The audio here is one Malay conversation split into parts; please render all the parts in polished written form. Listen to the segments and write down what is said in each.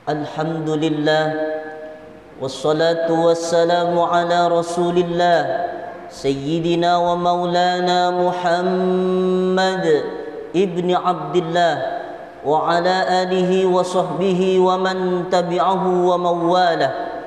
Alhamdulillah, wassalatu wassalamu ala Rasulillah Sayyidina wa maulana Muhammad ibni Abdillah wa ala alihi wa sahbihi wa man tabi'ahu wa mawalah.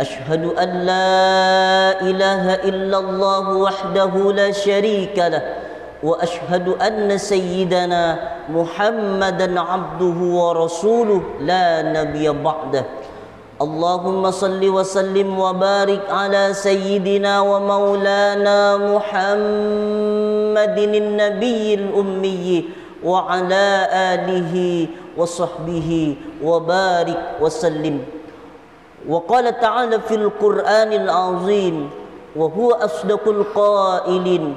Ashhadu an la ilaha illallah wahdahu la syarika lah wa ashhadu anna sayyidana Muhammadan abduhu wa rasuluh la nabiyya ba'dah. Allahumma salli wa sallim wa barik ala sayyidina wa maulana Muhammadin nabiyil ummi wa ala alihi wa sahbihi wa barik wa sallim. Wa qala ta'ala fil Qur'anil azim wa huwa asdaqul qailin.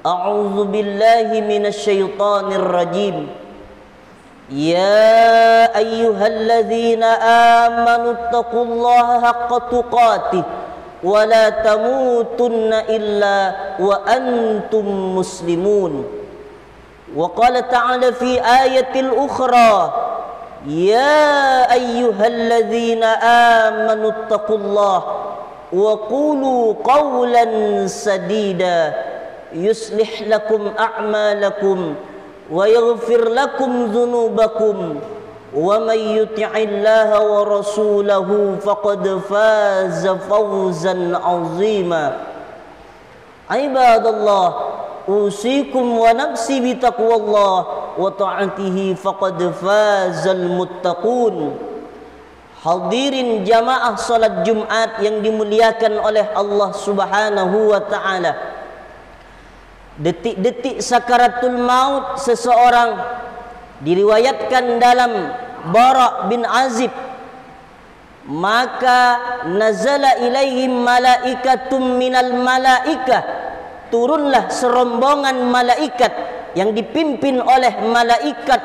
A'udzu billahi minasy syaithanir rajim. Ya ayyuhalladzina amanu taqullaha haqqa tuqatih wa la tamutunna illa wa antum muslimun. Wa qala ta'ala fi ayatil ukhra ya ayyuhalladzina amanu taqullaha wa qulu qawlan sadida yuslih lakum a'malakum wa yaghfir lakum dhunubakum wa may yuti'illaha wa rasulahu faqad faza fawzan 'azima. Ibadallah, usikum wa nafsi bi taqwallah wa ta'atihi faqad fazal muttaqun. Hadirin jamaah salat Jumat yang dimuliakan oleh Allah Subhanahu wa taala. Detik-detik sakaratul maut seseorang diriwayatkan dalam Bara' bin Azib, maka nazala ilaihim malaikatum minal malaikah, turunlah serombongan malaikat yang dipimpin oleh malaikat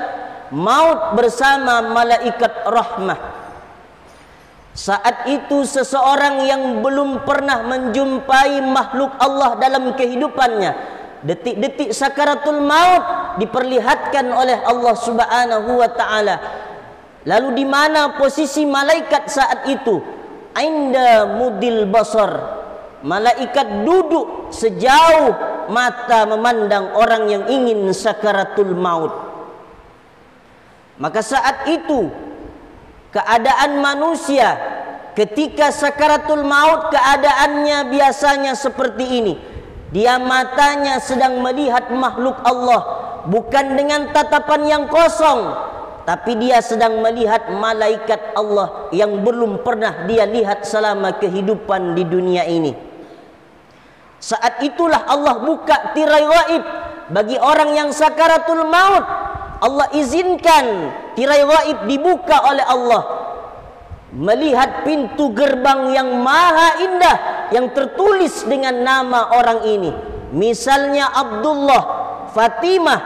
maut bersama malaikat rahmah. Saat itu seseorang yang belum pernah menjumpai makhluk Allah dalam kehidupannya, detik-detik sakaratul maut diperlihatkan oleh Allah Subhanahu wa taala. Lalu di mana posisi malaikat saat itu? Inda mudil basar. Malaikat duduk sejauh mata memandang orang yang ingin sakaratul maut. Maka saat itu keadaan manusia ketika sakaratul maut keadaannya biasanya seperti ini. Dia matanya sedang melihat makhluk Allah, bukan dengan tatapan yang kosong, tapi dia sedang melihat malaikat Allah yang belum pernah dia lihat selama kehidupan di dunia ini. Saat itulah Allah buka tirai gaib bagi orang yang sakaratul maut. Allah izinkan tirai gaib dibuka oleh Allah, melihat pintu gerbang yang maha indah yang tertulis dengan nama orang ini. Misalnya Abdullah, Fatimah,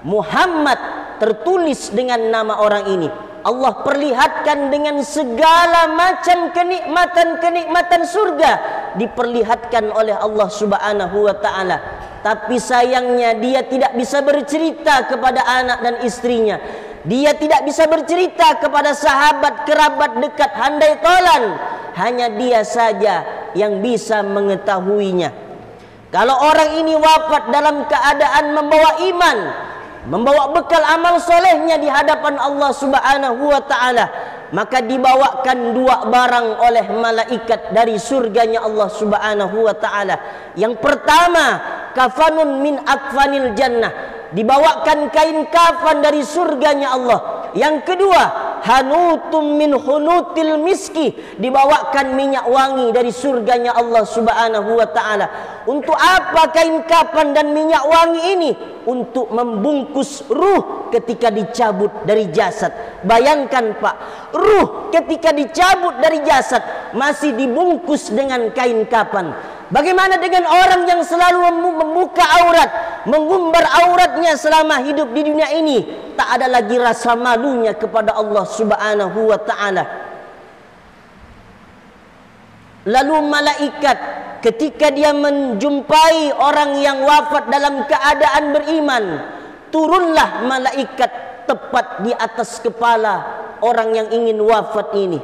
Muhammad, tertulis dengan nama orang ini. Allah perlihatkan dengan segala macam kenikmatan-kenikmatan surga diperlihatkan oleh Allah Subhanahu wa taala. Tapi sayangnya dia tidak bisa bercerita kepada anak dan istrinya. Dia tidak bisa bercerita kepada sahabat, kerabat dekat, handai tolan. Hanya dia saja yang bisa mengetahuinya. Kalau orang ini wafat dalam keadaan membawa iman, membawa bekal amal solehnya di hadapan Allah Subhanahu wa ta'ala, maka dibawakan dua barang oleh malaikat dari surganya Allah Subhanahu wa ta'ala. Yang pertama, kafanun min akfanil jannah, dibawakan kain kafan dari surganya Allah. Yang kedua, hanutum min hunutil miski, dibawakan minyak wangi dari surganya Allah Subhanahu wa ta'ala. Untuk apa kain kafan dan minyak wangi ini? Untuk membungkus ruh ketika dicabut dari jasad. Bayangkan Pak, ruh ketika dicabut dari jasad masih dibungkus dengan kain kafan. Bagaimana dengan orang yang selalu membuka aurat, mengumbar auratnya selama hidup di dunia ini? Tak ada lagi rasa malunya kepada Allah Subhanahu wa ta'ala. Lalu malaikat ketika dia menjumpai orang yang wafat dalam keadaan beriman, turunlah malaikat tepat di atas kepala orang yang ingin wafat ini.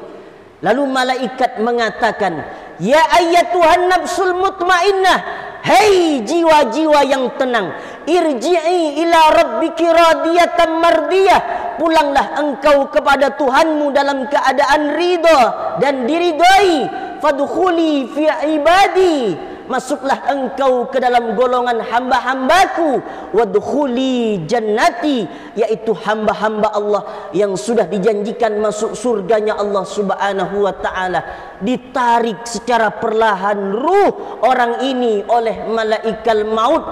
Lalu malaikat mengatakan, ya ayyatuhan nafsul mutmainnah, hei jiwa-jiwa yang tenang, irji'i ila rabbiki radiyatan mardiyah, pulanglah engkau kepada Tuhanmu dalam keadaan ridha dan diridai. Fadkhuli fi ibadi, masuklah engkau ke dalam golongan hamba-hambaku. Wadkhuli jannati, yaitu hamba-hamba Allah yang sudah dijanjikan masuk surganya Allah subhanahu wa ta'ala. Ditarik secara perlahan ruh orang ini oleh malaikat maut.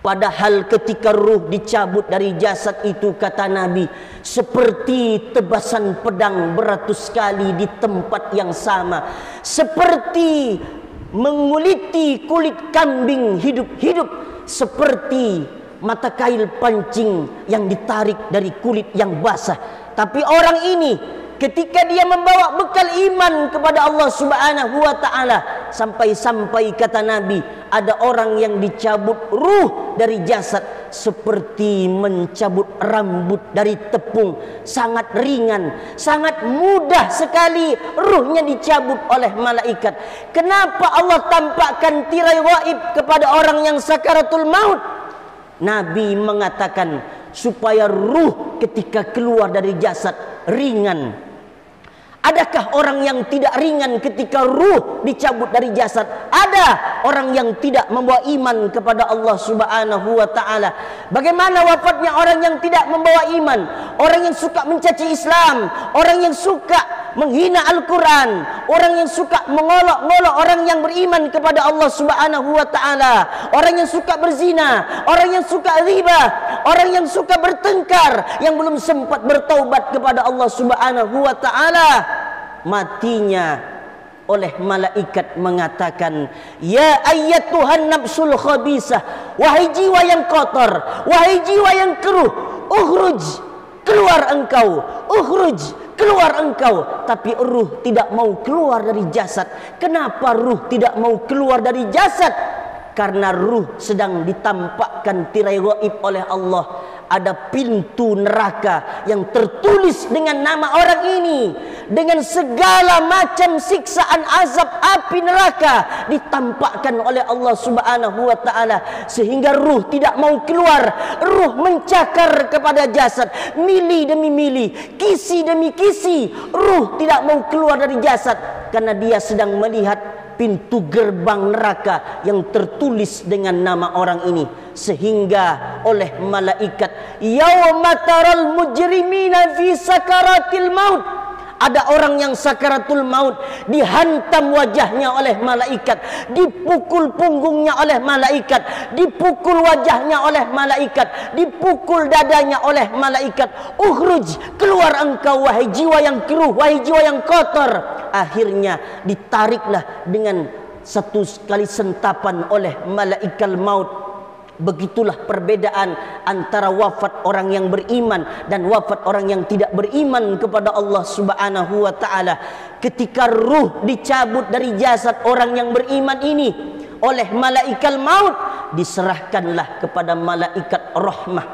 Padahal ketika ruh dicabut dari jasad itu, kata Nabi, seperti tebasan pedang beratus kali di tempat yang sama, seperti menguliti kulit kambing hidup-hidup, seperti mata kail pancing yang ditarik dari kulit yang basah. Tapi orang ini ketika dia membawa bekal iman kepada Allah subhanahu wa ta'ala, sampai-sampai kata Nabi, ada orang yang dicabut ruh dari jasad seperti mencabut rambut dari tepung. Sangat ringan, sangat mudah sekali ruhnya dicabut oleh malaikat. Kenapa Allah tampakkan tirai gaib kepada orang yang sakaratul maut? Nabi mengatakan supaya ruh ketika keluar dari jasad ringan. Adakah orang yang tidak ringan ketika ruh dicabut dari jasad? Ada orang yang tidak membawa iman kepada Allah subhanahu wa ta'ala. Bagaimana wafatnya orang yang tidak membawa iman? Orang yang suka mencaci Islam, orang yang suka menghina Al-Quran, orang yang suka mengolok-ngolok orang yang beriman kepada Allah subhanahu wa ta'ala, orang yang suka berzina, orang yang suka riba, orang yang suka bertengkar, yang belum sempat bertaubat kepada Allah subhanahu wa ta'ala, matinya oleh malaikat mengatakan, ya ayyatuhan nafsul khabisah, wahai jiwa yang kotor, wahai jiwa yang keruh, ukhruj, keluar engkau, ukhruj, keluar engkau. Tapi ruh tidak mau keluar dari jasad. Kenapa ruh tidak mau keluar dari jasad? Karena ruh sedang ditampakkan tirai gaib oleh Allah. Ada pintu neraka yang tertulis dengan nama orang ini, dengan segala macam siksaan azab api neraka ditampakkan oleh Allah subhanahu wa ta'ala, sehingga ruh tidak mau keluar. Ruh mencakar kepada jasad, mili demi mili, kisi demi kisi. Ruh tidak mau keluar dari jasad karena dia sedang melihat pintu gerbang neraka yang tertulis dengan nama orang ini. Sehingga oleh malaikat, yauma taral mujrimina fi sakaratil maut, ada orang yang sakaratul maut, dihantam wajahnya oleh malaikat, dipukul punggungnya oleh malaikat, dipukul wajahnya oleh malaikat, dipukul dadanya oleh malaikat. Ukhruj, keluar engkau wahai jiwa yang keruh, wahai jiwa yang kotor. Akhirnya ditariklah dengan satu kali sentapan oleh malaikat maut. Begitulah perbedaan antara wafat orang yang beriman dan wafat orang yang tidak beriman kepada Allah subhanahu wa ta'ala. Ketika ruh dicabut dari jasad orang yang beriman ini oleh malaikat maut, diserahkanlah kepada malaikat rahmah.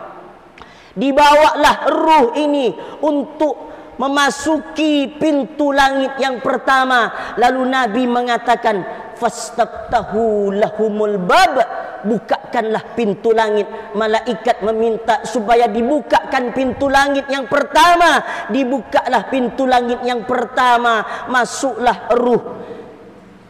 Dibawalah ruh ini untuk memasuki pintu langit yang pertama. Lalu Nabi mengatakan, fastaftahu lahumul bab, bukakanlah pintu langit. Malaikat meminta supaya dibukakan pintu langit yang pertama. Dibukalah pintu langit yang pertama, masuklah ruh.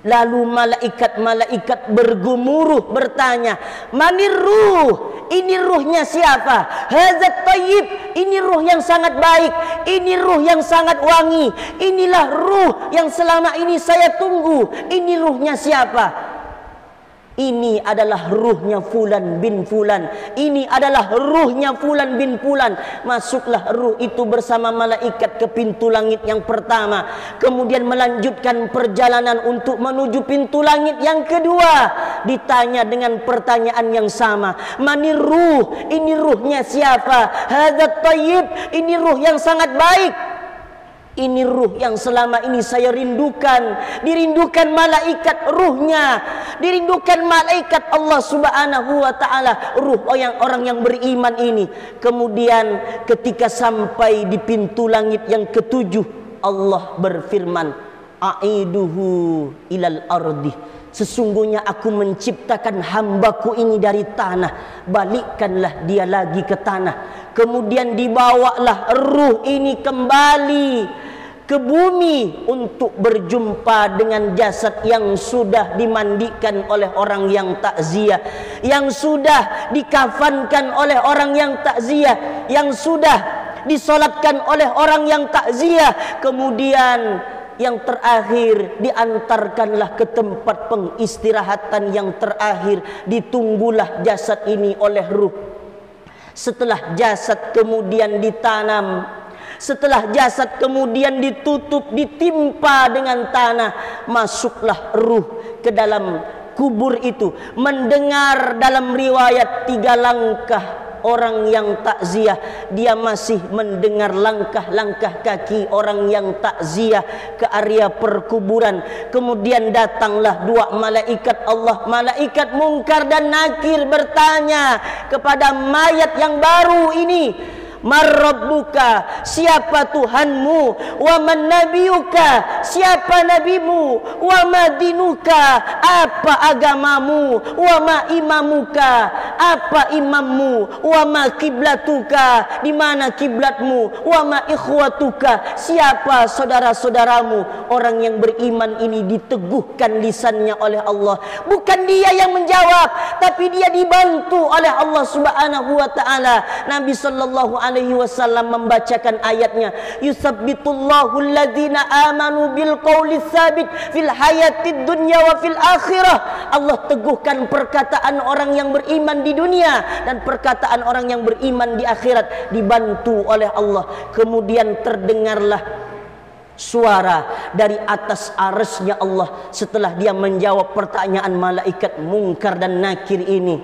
Lalu malaikat-malaikat bergemuruh bertanya, manir ruh? Ini ruhnya siapa? Hazat tayyib, ini ruh yang sangat baik, ini ruh yang sangat wangi, inilah ruh yang selama ini saya tunggu. Ini ruhnya siapa? Ini adalah ruhnya fulan bin fulan, ini adalah ruhnya fulan bin fulan. Masuklah ruh itu bersama malaikat ke pintu langit yang pertama, kemudian melanjutkan perjalanan untuk menuju pintu langit yang kedua. Ditanya dengan pertanyaan yang sama, manir ruh? Ini ruhnya siapa? Hadzat tayyib, ini ruh yang sangat baik. Ini ruh yang selama ini saya rindukan. Dirindukan malaikat ruhnya, dirindukan malaikat Allah subhanahu wa ta'ala, ruh orang yang beriman ini. Kemudian ketika sampai di pintu langit yang ketujuh, Allah berfirman, aiduhu ilal ardi, sesungguhnya aku menciptakan hambaku ini dari tanah, balikkanlah dia lagi ke tanah. Kemudian dibawalah ruh ini kembali ke bumi untuk berjumpa dengan jasad yang sudah dimandikan oleh orang yang takziah, yang sudah dikafankan oleh orang yang takziah, yang sudah disolatkan oleh orang yang takziah. Kemudian yang terakhir diantarkanlah ke tempat pengistirahatan yang terakhir, ditunggulah jasad ini oleh ruh. Setelah jasad kemudian ditanam, setelah jasad kemudian ditutup, ditimpa dengan tanah, masuklah ruh ke dalam kubur itu. Mendengar dalam riwayat 3 langkah orang yang takziah, dia masih mendengar langkah-langkah kaki orang yang takziah ke area perkuburan. Kemudian datanglah 2 malaikat Allah, malaikat Munkar dan Nakir, bertanya kepada mayat yang baru ini, Man rabbuka, siapa Tuhanmu? Wa man nabiyuka, siapa nabimu? Wa ma dinuka, apa agamamu? Wa ma imamuka, apa imammu? Wa ma kiblatuka, di mana kiblatmu? Wa ma ikhwatuka, siapa saudara-saudaramu? Orang yang beriman ini diteguhkan lisannya oleh Allah. Bukan dia yang menjawab, tapi dia dibantu oleh Allah Subhanahu wa taala. Nabi sallallahu alaihi wasallam membacakan ayatnya, yusabbitullahu alladhina amanu bil qawli tsabit fil hayatid dunya wa fil akhirah. Allah teguhkan perkataan orang yang beriman di dunia dan perkataan orang yang beriman di akhirat, dibantu oleh Allah. Kemudian terdengarlah suara dari atas arsy-Nya Allah setelah dia menjawab pertanyaan malaikat Munkar dan Nakir ini,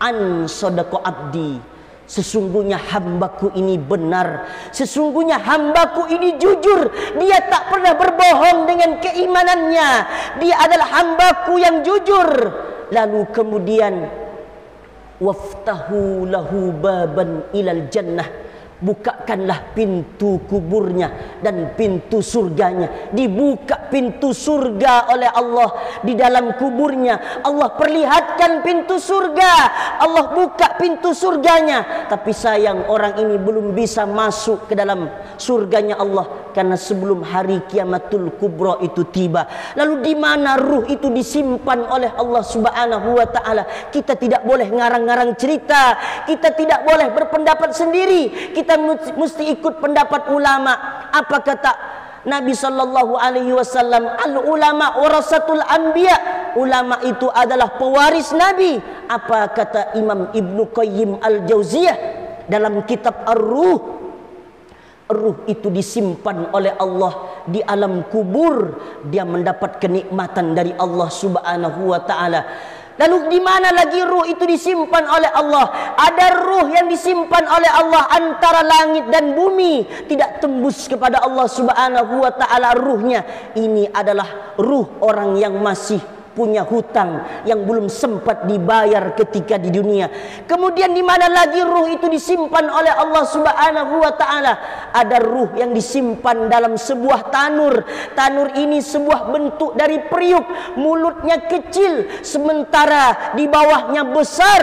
an sadaqa abdi, sesungguhnya hambaku ini benar, sesungguhnya hambaku ini jujur, dia tak pernah berbohong dengan keimanannya, dia adalah hambaku yang jujur. Lalu kemudian waftahu lahu baban ilal jannah, bukakanlah pintu kuburnya dan pintu surganya. Dibuka pintu surga oleh Allah di dalam kuburnya. Allah perlihatkan pintu surga, Allah buka pintu surganya. Tapi sayang, orang ini belum bisa masuk ke dalam surganya Allah karena sebelum hari kiamatul kubra itu tiba. Lalu di mana ruh itu disimpan oleh Allah Subhanahu wa taala? Kita tidak boleh ngarang-ngarang cerita, kita tidak boleh berpendapat sendiri, kita mesti ikut pendapat ulama. Apa kata Nabi sallallahu alaihi wasallam? Al ulama warasatul anbiya, ulama itu adalah pewaris Nabi. Apa kata Imam Ibnu Qayyim Al-Jauziyah dalam kitab Ar-Ruh? Ruh itu disimpan oleh Allah di alam kubur, dia mendapat kenikmatan dari Allah Subhanahu wa taala. Lalu di mana lagi ruh itu disimpan oleh Allah? Ada ruh yang disimpan oleh Allah antara langit dan bumi, tidak tembus kepada Allah Subhanahu wa taala ruhnya. Ini adalah ruh orang yang masih punya hutang yang belum sempat dibayar ketika di dunia. Kemudian di mana lagi ruh itu disimpan oleh Allah Subhanahu wa taala? Ada ruh yang disimpan dalam sebuah tanur. Tanur ini sebuah bentuk dari periuk, mulutnya kecil sementara di bawahnya besar.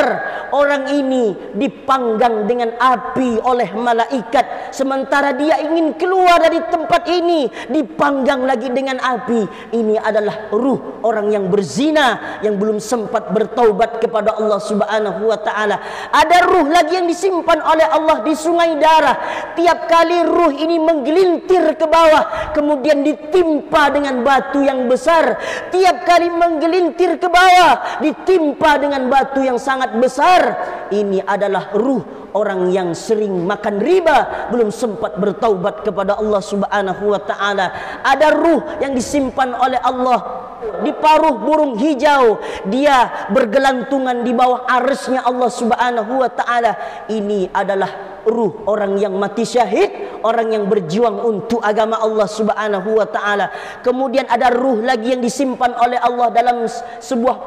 Orang ini dipanggang dengan api oleh malaikat, sementara dia ingin keluar dari tempat ini dipanggang lagi dengan api. Ini adalah ruh orang yang berzina yang belum sempat bertaubat kepada Allah Subhanahu wa taala. Ada ruh lagi yang disimpan oleh Allah di sungai darah. Tiap kali ruh ini menggelintir ke bawah kemudian ditimpa dengan batu yang besar. Tiap kali menggelintir ke bawah ditimpa dengan batu yang sangat besar. Ini adalah ruh orang yang sering makan riba, belum sempat bertaubat kepada Allah Subhanahu wa taala. Ada ruh yang disimpan oleh Allah di paruh burung hijau, dia bergelantungan di bawah arsy-Nya Allah Subhanahu wa taala. Ini adalah ruh orang yang mati syahid, orang yang berjuang untuk agama Allah Subhanahu wa taala. Kemudian ada ruh lagi yang disimpan oleh Allah dalam sebuah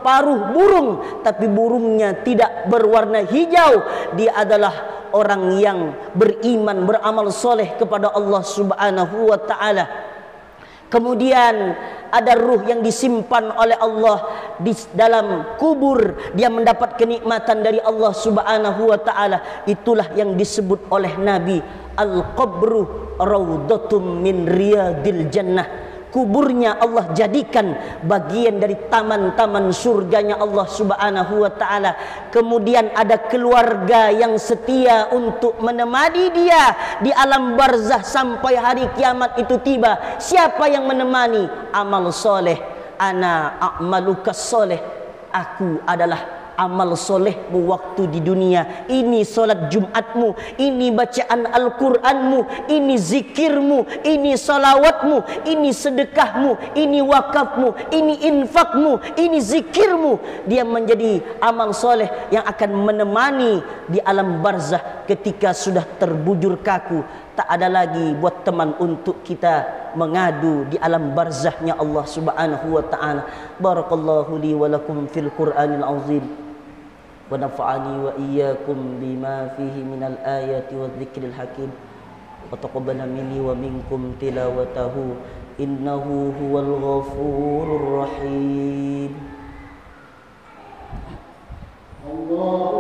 paruh burung, tapi burungnya tidak berwarna hijau. Dia adalah orang yang beriman, beramal soleh kepada Allah Subhanahu wa taala. Kemudian ada ruh yang disimpan oleh Allah di dalam kubur, dia mendapat kenikmatan dari Allah Subhanahu wa taala. Itulah yang disebut oleh Nabi, al-qabru raudhatum min riyadil jannah. Kuburnya Allah jadikan bagian dari taman-taman surganya Allah Subhanahu wa taala. Kemudian ada keluarga yang setia untuk menemani dia di alam barzah sampai hari kiamat itu tiba. Siapa yang menemani? Amal soleh. Ana a'malukas soleh. Aku adalah amal solehmu waktu di dunia. Ini solat Jumatmu, ini bacaan Al-Quranmu, ini zikirmu, ini salawatmu, ini sedekahmu, ini wakafmu, ini infakmu, ini zikirmu. Dia menjadi amal soleh yang akan menemani di alam barzah ketika sudah terbujur kaku. Tak ada lagi buat teman untuk kita mengadu di alam barzahnya Allah Subhanahu wa ta'ala. Barakallahu li wa lakum fil Qur'anil azim. ونفعني وإياكم بما فيه من الآيات والذكر الحكيم وتقبل مني ومنكم تلاوته إنه هو الغفور الرحيم. الله